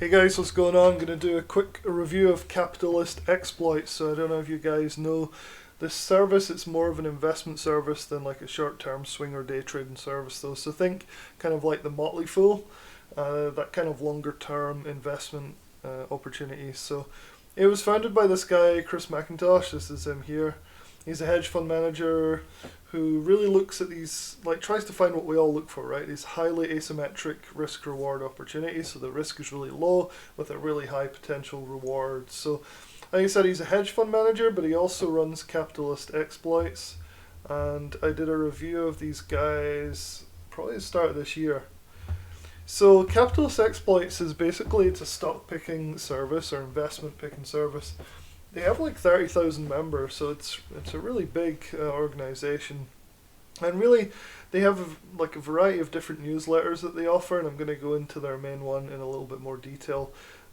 Hey guys, what's going on? I'm going to do a quick review of capitalist exploits. So I don't know if you guys know this service. It's more of an investment service than like a short-term swing or day trading service though. So think kind of like the Motley Fool, that kind of longer-term investment opportunities. So it was founded by this guy, Chris Mcintosh. This is him here. He's a hedge fund manager who really looks at these, like tries to find what we all look for, right? These highly asymmetric risk reward opportunities. So the risk is really low with a really high potential reward. So like I said, he's a hedge fund manager, but he also runs capitalist exploits. And I did a review of these guys probably at the start of this year. So capitalist exploits is basically it's a stock picking service or investment picking service. They have like 30,000 members, so it's a really big organization, and really they have like a variety of different newsletters that they offer, and I'm going to go into their main one in a little bit more detail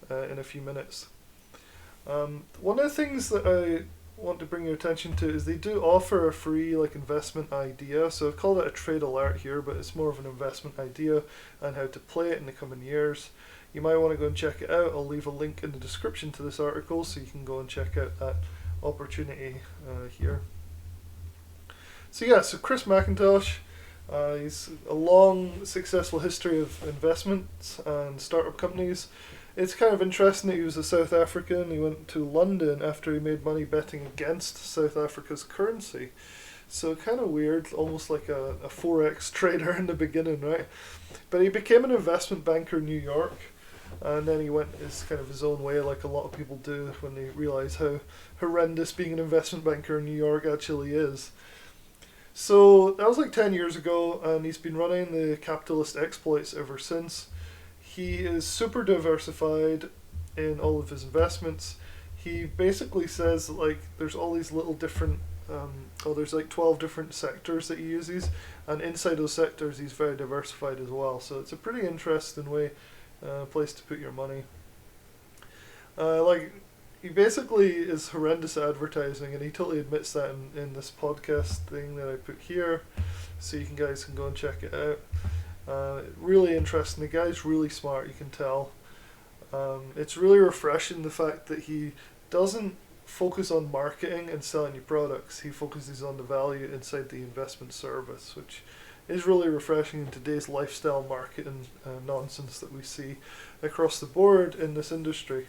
in a few minutes. One of the things that I want to bring your attention to is they do offer a free like investment idea. So I've called it a trade alert here, but it's more of an investment idea and how to play it in the coming years. You might want to go and check it out. I'll leave a link in the description to this article so you can go and check out that opportunity here. So Chris Mcintosh, he's a long successful history of investments and startup companies. It's kind of interesting that he was a South African. He went to London after he made money betting against South Africa's currency. So kind of weird, almost like a Forex trader in the beginning, right? But he became an investment banker in New York. And then he went his own way, like a lot of people do when they realize how horrendous being an investment banker in New York actually is. So that was like 10 years ago, and he's been running the capitalist exploits ever since. He is super diversified in all of his investments. He basically says that like there's all these little different, there's like 12 different sectors that he uses, and inside those sectors he's very diversified as well. So it's a pretty interesting way. Place to put your money. He basically is horrendous at advertising, and he totally admits that in this podcast thing that I put here, so you guys can go and check it out. Really interesting. The guy's really smart, you can tell. It's really refreshing the fact that he doesn't focus on marketing and selling you products. He focuses on the value inside the investment service, which is really refreshing in today's lifestyle marketing nonsense that we see across the board in this industry.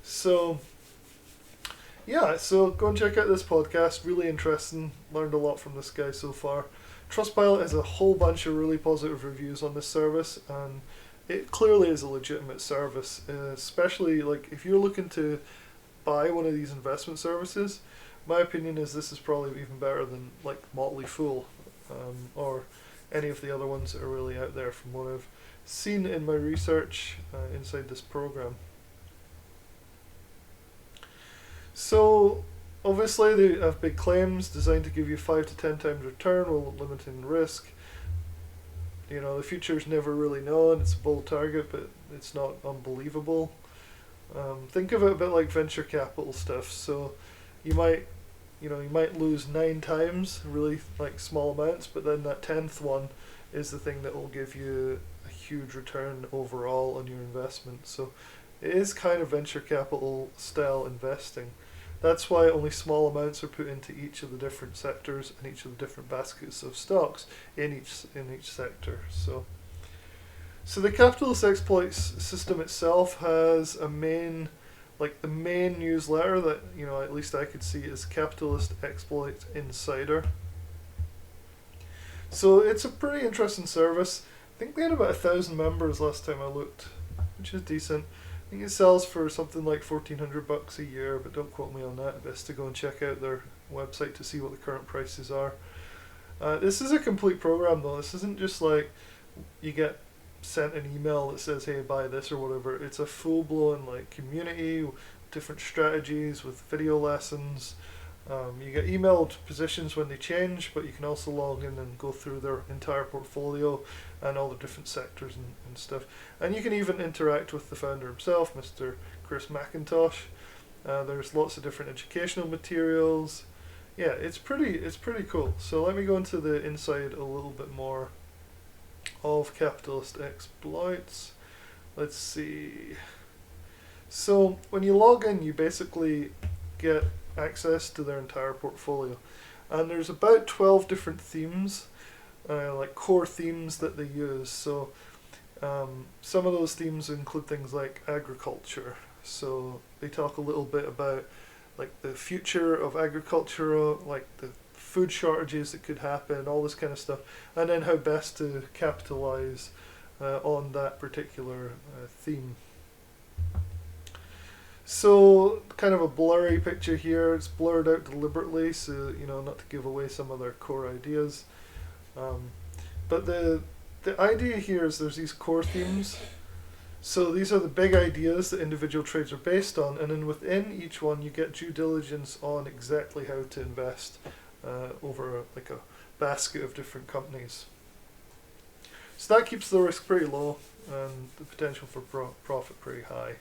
So go and check out this podcast. Really interesting. Learned a lot from this guy so far. Trustpilot has a whole bunch of really positive reviews on this service, and it clearly is a legitimate service, especially like if you're looking to buy one of these investment services. My opinion is this is probably even better than like Motley Fool. Or any of the other ones that are really out there from what I've seen in my research inside this program. So obviously they have big claims designed to give you 5 to 10 times return while limiting risk. You know, the future's never really known. It's a bold target, but it's not unbelievable. Think of it a bit like venture capital stuff. So you might lose 9 times, really like small amounts, but then that 10th one is the thing that will give you a huge return overall on your investment. So it is kind of venture capital style investing. That's why only small amounts are put into each of the different sectors and each of the different baskets of stocks in each sector. So the capitalist exploits system itself has a main. Like the main newsletter that at least I could see is Capitalist Exploit Insider. So it's a pretty interesting service. I think they had about 1,000 members last time I looked, which is decent. I think it sells for something like $1,400 a year, but don't quote me on that. Best to go and check out their website to see what the current prices are. This is a complete program though. This isn't just like you get sent an email that says, hey, buy this or whatever. It's a full-blown like community, different strategies with video lessons. You get emailed positions when they change, but you can also log in and go through their entire portfolio and all the different sectors and stuff. And you can even interact with the founder himself, Mr. Chris Mcintosh. There's lots of different educational materials. Yeah, it's pretty cool. So let me go into the inside a little bit more of capitalist exploits. let's see. So when you log in, you basically get access to their entire portfolio. And there's about 12 different themes, like core themes that they use. So some of those themes include things like agriculture. So they talk a little bit about like the future of agriculture, like the food shortages that could happen, all this kind of stuff, and then how best to capitalize on that particular theme. So kind of a blurry picture here. It's blurred out deliberately, so not to give away some of their core ideas. But the idea here is there's these core themes. So these are the big ideas that individual trades are based on, and then within each one you get due diligence on exactly how to invest over like a basket of different companies. So that keeps the risk pretty low and the potential for profit pretty high.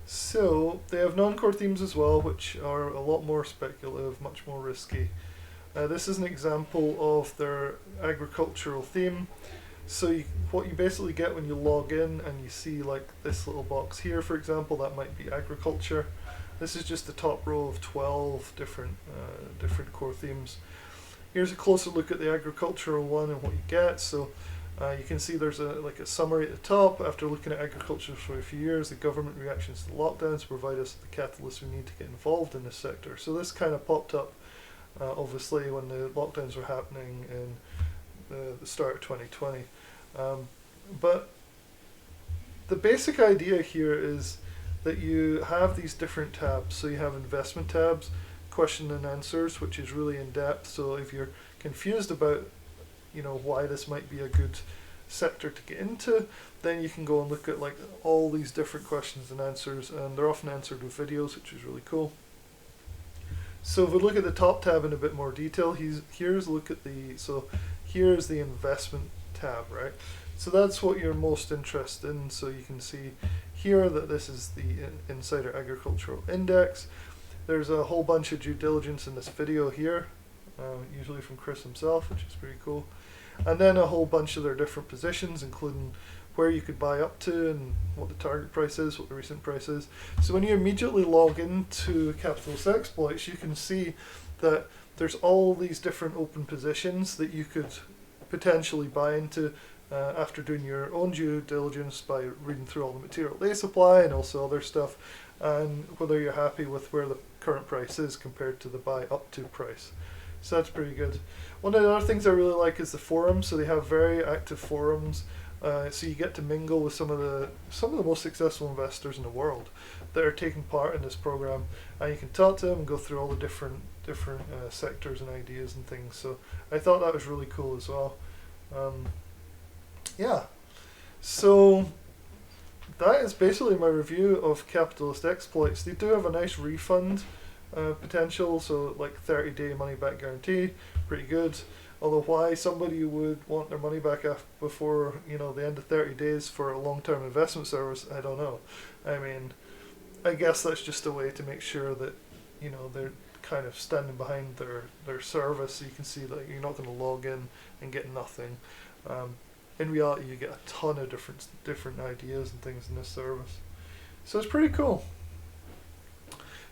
So they have non-core themes as well, which are a lot more speculative, much more risky. This is an example of their agricultural theme. So what you basically get when you log in and you see like this little box here, for example, that might be agriculture. This is just the top row of 12 different core themes. Here's a closer look at the agricultural one and what you get. So you can see there's a summary at the top. After looking at agriculture for a few years, the government reactions to the lockdowns provide us the catalyst we need to get involved in this sector. So this kind of popped up obviously when the lockdowns were happening in the start of 2020. But the basic idea here is that you have these different tabs. So you have investment tabs, question and answers, which is really in depth. So if you're confused about why this might be a good sector to get into, then you can go and look at like all these different questions and answers, and they're often answered with videos, which is really cool. So if we look at the top tab in a bit more detail, here's the investment tab, right? So that's what you're most interested in. So you can see here that this is the Insider Agricultural Index. There's a whole bunch of due diligence in this video here, usually from Chris himself, which is pretty cool. And then a whole bunch of their different positions, including where you could buy up to and what the target price is, what the recent price is. So when you immediately log into Capitalist Exploits, you can see that there's all these different open positions that you could potentially buy into after doing your own due diligence by reading through all the material they supply and also other stuff, and whether you're happy with where the current price is compared to the buy up to price. So that's pretty good. One of the other things I really like is the forums. So they have very active forums. So you get to mingle with some of the most successful investors in the world that are taking part in this program, and you can talk to them and go through all the different sectors and ideas and things. So I thought that was really cool as well. Yeah. So that is basically my review of Capitalist Exploits. They do have a nice refund potential, so like 30-day money back guarantee, pretty good. Although why somebody would want their money back before the end of 30 days for a long-term investment service, I don't know. I mean, I guess that's just a way to make sure that they're kind of standing behind their service, so you can see that you're not going to log in and get nothing. In reality, you get a ton of different ideas and things in this service, so it's pretty cool.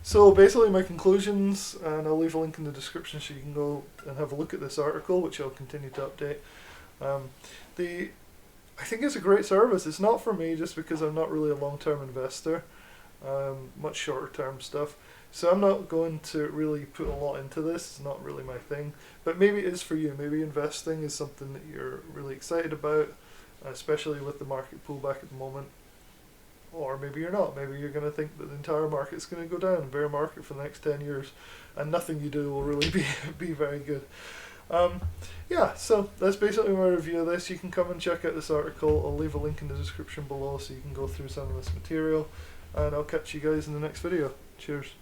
So basically my conclusions, and I'll leave a link in the description so you can go and have a look at this article, which I'll continue to update. I think it's a great service. It's not for me just because I'm not really a long-term investor, much shorter term stuff. So I'm not going to really put a lot into this. It's not really my thing. But maybe it is for you. Maybe investing is something that you're really excited about, especially with the market pullback at the moment. Or maybe you're not. Maybe you're going to think that the entire market's going to go down, bear market for the next 10 years, and nothing you do will really be very good. Yeah, so that's basically my review of this. You can come and check out this article. I'll leave a link in the description below so you can go through some of this material, and I'll catch you guys in the next video. Cheers.